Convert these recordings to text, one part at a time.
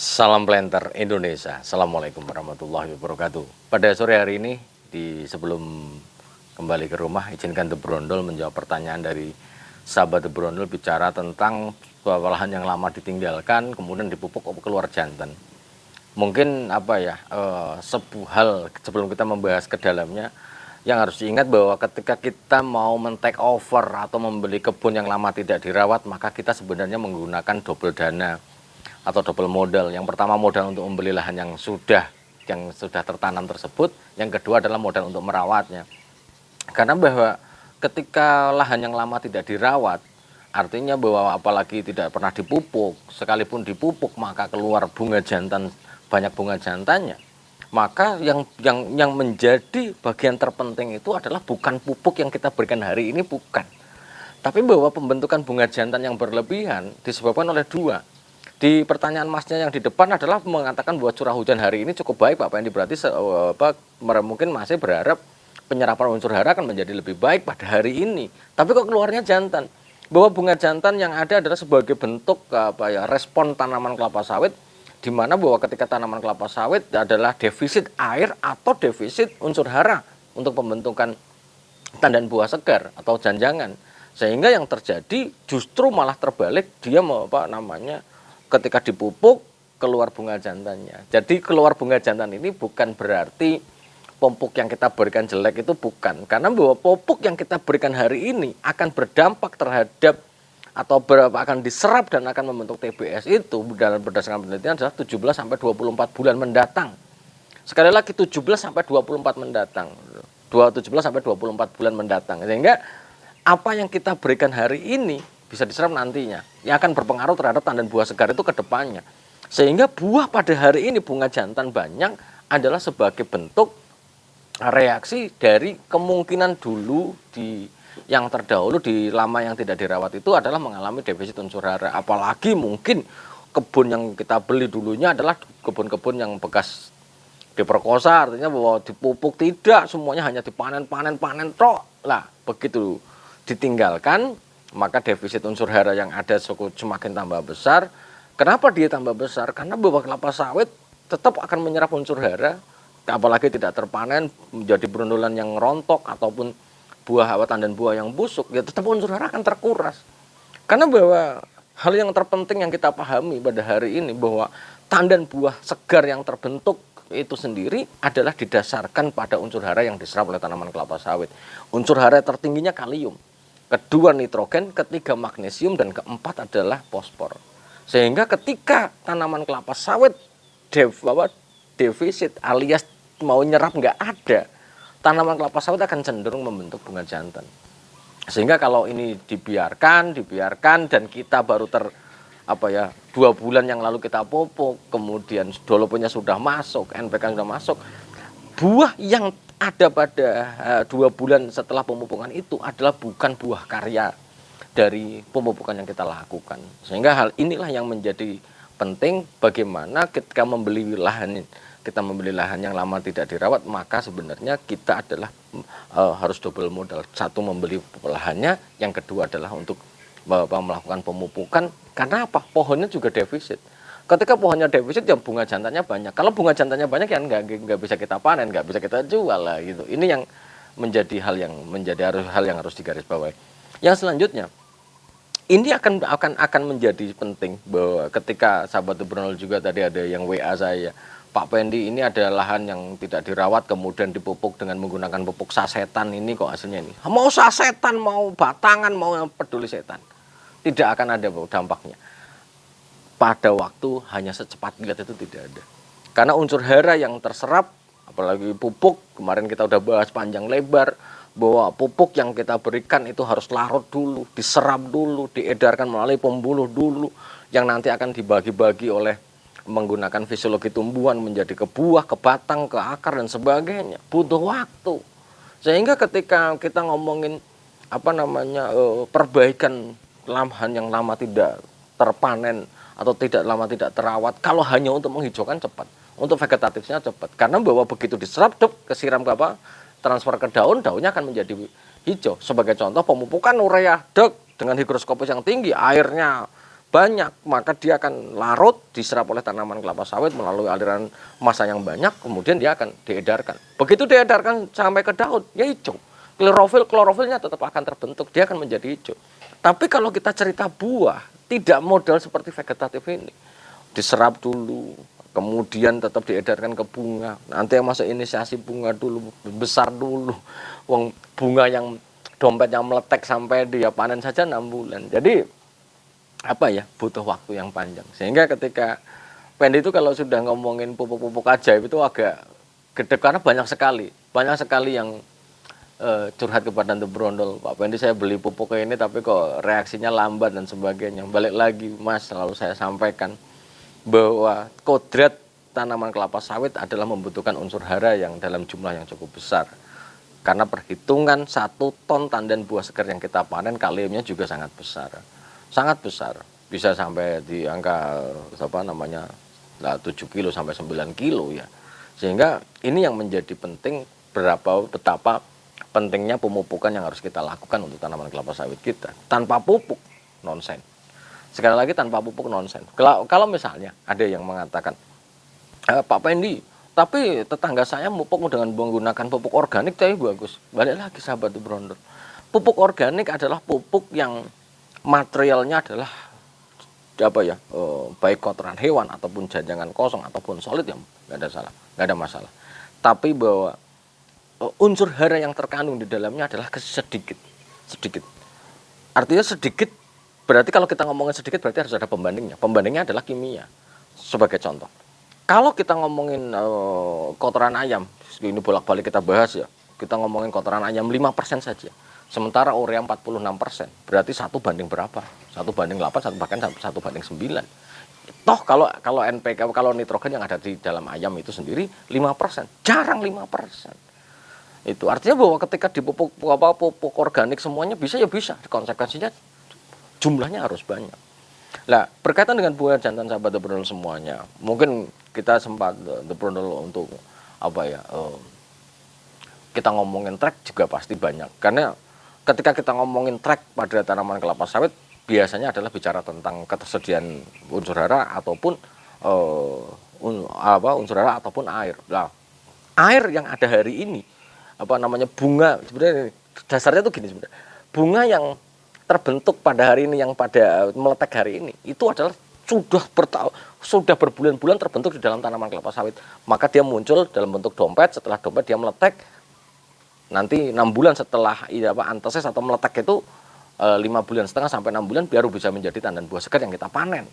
Salam planter Indonesia. Assalamualaikum warahmatullahi wabarakatuh. Pada sore hari ini, sebelum kembali ke rumah, izinkan The Brondol menjawab pertanyaan dari sahabat The Brondol bicara tentang lahan yang lama ditinggalkan, kemudian dipupuk keluar jantan. Mungkin sebuah hal sebelum kita membahas ke dalamnya, yang harus diingat bahwa ketika kita mau men-take over atau membeli kebun yang lama tidak dirawat, maka kita sebenarnya menggunakan double dana atau double modal. Yang pertama modal untuk membeli lahan yang sudah tertanam tersebut, yang kedua adalah modal untuk merawatnya. Karena bahwa ketika lahan yang lama tidak dirawat, artinya bahwa apalagi tidak pernah dipupuk, sekalipun dipupuk maka keluar bunga jantan, banyak bunga jantannya. Maka yang menjadi bagian terpenting itu adalah bukan pupuk yang kita berikan hari ini, bukan. Tapi bahwa pembentukan bunga jantan yang berlebihan disebabkan oleh dua. Di pertanyaan masnya yang di depan adalah mengatakan bahwa curah hujan hari ini cukup baik, Pak Pendi, berarti mungkin masih berharap penyerapan unsur hara akan menjadi lebih baik pada hari ini. Tapi kok keluarnya jantan? Bahwa bunga jantan yang ada adalah sebagai bentuk respon tanaman kelapa sawit, di mana bahwa ketika tanaman kelapa sawit adalah defisit air atau defisit unsur hara untuk pembentukan tandan buah segar atau janjangan. Sehingga yang terjadi justru malah terbalik, dia ketika dipupuk keluar bunga jantannya. Jadi keluar bunga jantan ini bukan berarti pupuk yang kita berikan jelek, itu bukan. Karena bahwa pupuk yang kita berikan hari ini akan berdampak terhadap atau akan diserap dan akan membentuk TBS itu dalam berdasarkan penelitian adalah 17 sampai 24 bulan mendatang. Sekali lagi 17 sampai 24 mendatang. 17 sampai 24 bulan mendatang. Sehingga apa yang kita berikan hari ini bisa diserap nantinya, yang akan berpengaruh terhadap tandan buah segar itu ke depannya. Sehingga buah pada hari ini bunga jantan banyak adalah sebagai bentuk reaksi dari kemungkinan dulu yang terdahulu di lama yang tidak dirawat itu adalah mengalami defisit unsur hara. Apalagi mungkin kebun yang kita beli dulunya adalah kebun-kebun yang bekas diperkosa, artinya bahwa dipupuk tidak, semuanya hanya dipanen tok. Lah, begitu ditinggalkan, maka defisit unsur hara yang ada semakin tambah besar. Kenapa dia tambah besar? Karena bahwa kelapa sawit tetap akan menyerap unsur hara, apalagi tidak terpanen menjadi berundulan yang rontok ataupun tandan buah yang busuk, ya tetap unsur hara akan terkuras. Karena bahwa hal yang terpenting yang kita pahami pada hari ini bahwa tandan buah segar yang terbentuk itu sendiri adalah didasarkan pada unsur hara yang diserap oleh tanaman kelapa sawit. Unsur hara tertingginya kalium, kedua nitrogen, ketiga magnesium, dan keempat adalah fosfor. Sehingga ketika tanaman kelapa sawit defisit alias mau nyerap nggak ada, tanaman kelapa sawit akan cenderung membentuk bunga jantan. Sehingga kalau ini dibiarkan dan kita baru 2 bulan yang lalu kita pupuk, kemudian doloponya sudah masuk, NPK sudah masuk, buah yang ada pada 2 bulan setelah pemupukan itu adalah bukan buah karya dari pemupukan yang kita lakukan. Sehingga hal inilah yang menjadi penting, bagaimana ketika membeli lahan yang lama tidak dirawat, maka sebenarnya kita adalah harus double modal. Satu, membeli lahannya, yang kedua adalah untuk melakukan pemupukan. Karena apa? Pohonnya juga defisit. Ketika pohonnya defisit, ya bunga jantannya banyak. Kalau bunga jantannya banyak, ya nggak bisa kita panen, nggak bisa kita jual lah gitu. Ini yang menjadi hal yang harus digarisbawahi. Yang selanjutnya, ini akan menjadi penting bahwa ketika sahabat Brunel juga tadi ada yang WA saya, Pak Pendi, ini ada lahan yang tidak dirawat kemudian dipupuk dengan menggunakan pupuk sasetan, ini kok hasilnya ini. Mau sasetan, mau batangan, mau peduli setan, tidak akan ada dampaknya. Pada waktu hanya secepat kilat itu tidak ada. Karena unsur hara yang terserap, apalagi pupuk, kemarin kita udah bahas panjang lebar, bahwa pupuk yang kita berikan itu harus larut dulu, diserap dulu, diedarkan melalui pembuluh dulu, yang nanti akan dibagi-bagi oleh menggunakan fisiologi tumbuhan menjadi ke buah, ke batang, ke akar, dan sebagainya. Butuh waktu. Sehingga ketika kita ngomongin perbaikan lahan yang lama tidak terpanen atau lama tidak terawat, kalau hanya untuk menghijaukan cepat, untuk vegetatifnya cepat. Karena bahwa begitu diserap, kesiram transfer ke daunnya akan menjadi hijau. Sebagai contoh, pemupukan urea dengan higroskopis yang tinggi, airnya banyak, maka dia akan larut, diserap oleh tanaman kelapa sawit melalui aliran massa yang banyak, kemudian dia akan diedarkan. Begitu diedarkan sampai ke daun, ya hijau. Klorofilnya tetap akan terbentuk, dia akan menjadi hijau. Tapi kalau kita cerita buah, tidak modal seperti vegetatif ini. Diserap dulu, kemudian tetap diedarkan ke bunga. Nanti yang masuk inisiasi bunga dulu, besar dulu. Wong bunga yang dompet yang meletek sampai dia panen saja 6 bulan. Jadi apa ya, butuh waktu yang panjang. Sehingga ketika Pendi itu kalau sudah ngomongin pupuk-pupuk ajaib itu agak gede karena banyak sekali yang curhat kepada The Brondol, Pak Pendi saya beli pupuk ini tapi kok reaksinya lambat dan sebagainya. Balik lagi Mas, selalu saya sampaikan bahwa kodrat tanaman kelapa sawit adalah membutuhkan unsur hara yang dalam jumlah yang cukup besar. Karena perhitungan 1 ton tandan buah segar yang kita panen kaliumnya juga sangat besar. Sangat besar. Bisa sampai di angka 7 kilo sampai 9 kilo ya. Sehingga ini yang menjadi penting betapa pentingnya pemupukan yang harus kita lakukan untuk tanaman kelapa sawit kita. Tanpa pupuk nonsen. Sekali lagi tanpa pupuk nonsen. Kalau misalnya ada yang mengatakan, Pak Pendi, tapi tetangga saya pupuk dengan menggunakan pupuk organik tapi bagus. Balik lagi sahabat The Brondol. Pupuk organik adalah pupuk yang materialnya adalah baik kotoran hewan ataupun janjangan kosong ataupun solid ya nggak ada masalah. Tapi bahwa unsur hara yang terkandung di dalamnya adalah sedikit. Artinya sedikit, berarti kalau kita ngomongin sedikit berarti harus ada pembandingnya. Pembandingnya adalah kimia. Sebagai contoh, kalau kita ngomongin kotoran ayam, ini bolak-balik kita bahas ya, kita ngomongin kotoran ayam 5% saja. Sementara urea 46%, berarti 1 banding berapa? 1 banding 8, bahkan 1 banding 9. Toh kalau NPK, kalau nitrogen yang ada di dalam ayam itu sendiri 5%, jarang 5%. Itu artinya bahwa ketika dipupuk pupuk organik semuanya bisa, konsekuensinya jumlahnya harus banyak. Nah, berkaitan dengan buah jantan sahabat The Brondol semuanya, mungkin kita sempat The Brondol untuk kita ngomongin track juga pasti banyak. Karena ketika kita ngomongin track pada tanaman kelapa sawit, biasanya adalah bicara tentang ketersediaan unsur hara ataupun unsur hara ataupun air. Nah, air yang ada hari ini, bunga, sebenarnya dasarnya tuh gini sebenarnya. Bunga yang terbentuk pada hari ini, yang pada meletek hari ini, itu adalah sudah berbulan-bulan terbentuk di dalam tanaman kelapa sawit. Maka dia muncul dalam bentuk dompet, setelah dompet dia meletek, nanti 6 bulan setelah anteses atau meletek itu 5,5 bulan sampai 6 bulan baru bisa menjadi tandan buah segar yang kita panen.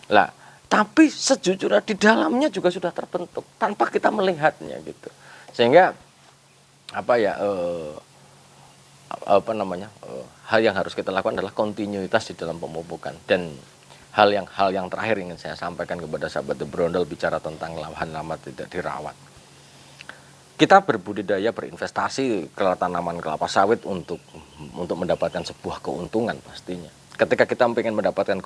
Lah, tapi sejujurnya di dalamnya juga sudah terbentuk tanpa kita melihatnya gitu. Sehingga hal yang harus kita lakukan adalah kontinuitas di dalam pemupukan. Dan hal yang terakhir ingin saya sampaikan kepada sahabat The Brondol bicara tentang lahan lama tidak dirawat. Kita berbudidaya, berinvestasi ke tanaman kelapa sawit untuk mendapatkan sebuah keuntungan pastinya. Ketika kita ingin mendapatkan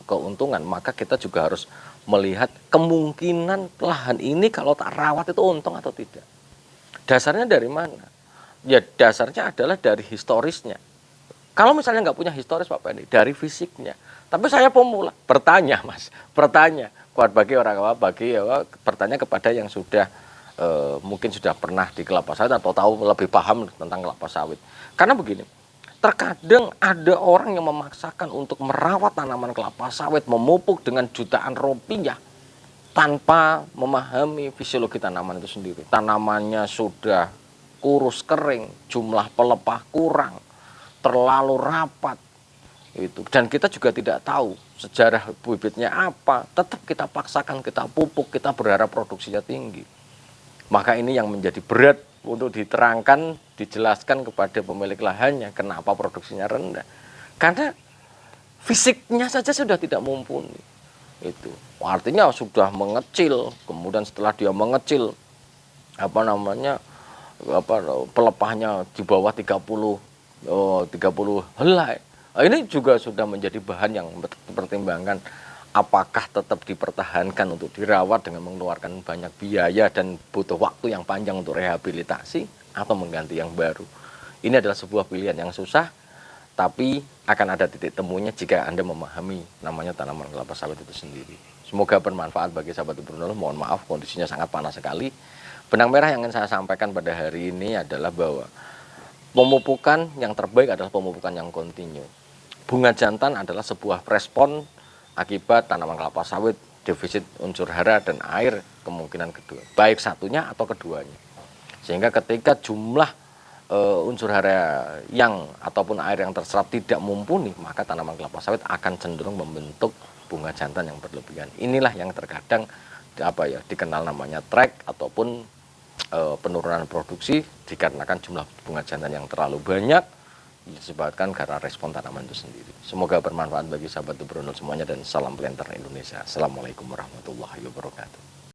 keuntungan, maka kita juga harus melihat kemungkinan lahan ini kalau tak rawat itu untung atau tidak. Dasarnya dari mana? Ya dasarnya adalah dari historisnya. Kalau misalnya nggak punya historis Pak Pendi, dari fisiknya. Tapi saya pemula, bertanya bertanya kepada yang sudah mungkin sudah pernah di kelapa sawit atau tahu lebih paham tentang kelapa sawit. Karena begini, terkadang ada orang yang memaksakan untuk merawat tanaman kelapa sawit, memupuk dengan jutaan rupiah tanpa memahami fisiologi tanaman itu sendiri. Tanamannya sudah kurus kering, jumlah pelepah kurang, terlalu rapat itu, dan kita juga tidak tahu sejarah bibitnya apa. Tetap kita paksakan, kita pupuk, kita berharap produksinya tinggi. Maka ini yang menjadi berat untuk diterangkan, dijelaskan kepada pemilik lahannya kenapa produksinya rendah. Karena fisiknya saja sudah tidak mumpuni. Itu artinya sudah mengecil, kemudian setelah dia mengecil pelepahnya di bawah 30 helai. Ini juga sudah menjadi bahan yang dipertimbangkan, apakah tetap dipertahankan untuk dirawat dengan mengeluarkan banyak biaya dan butuh waktu yang panjang untuk rehabilitasi atau mengganti yang baru. Ini adalah sebuah pilihan yang susah, tapi akan ada titik temunya jika Anda memahami namanya tanaman kelapa sawit itu sendiri. Semoga bermanfaat bagi sahabat Brunel. Mohon maaf kondisinya sangat panas sekali. Benang merah yang ingin saya sampaikan pada hari ini adalah bahwa pemupukan yang terbaik adalah pemupukan yang kontinu. Bunga jantan adalah sebuah respon akibat tanaman kelapa sawit defisit unsur hara dan air, kemungkinan kedua, baik satunya atau keduanya. Sehingga ketika jumlah unsur hara yang ataupun air yang terserap tidak mumpuni, maka tanaman kelapa sawit akan cenderung membentuk bunga jantan yang berlebihan. Inilah yang terkadang dikenal namanya track ataupun penurunan produksi dikarenakan jumlah bunga jantan yang terlalu banyak disebabkan karena respon tanaman itu sendiri. Semoga bermanfaat bagi sahabat Brunel semuanya dan salam planter Indonesia. Assalamualaikum warahmatullahi wabarakatuh.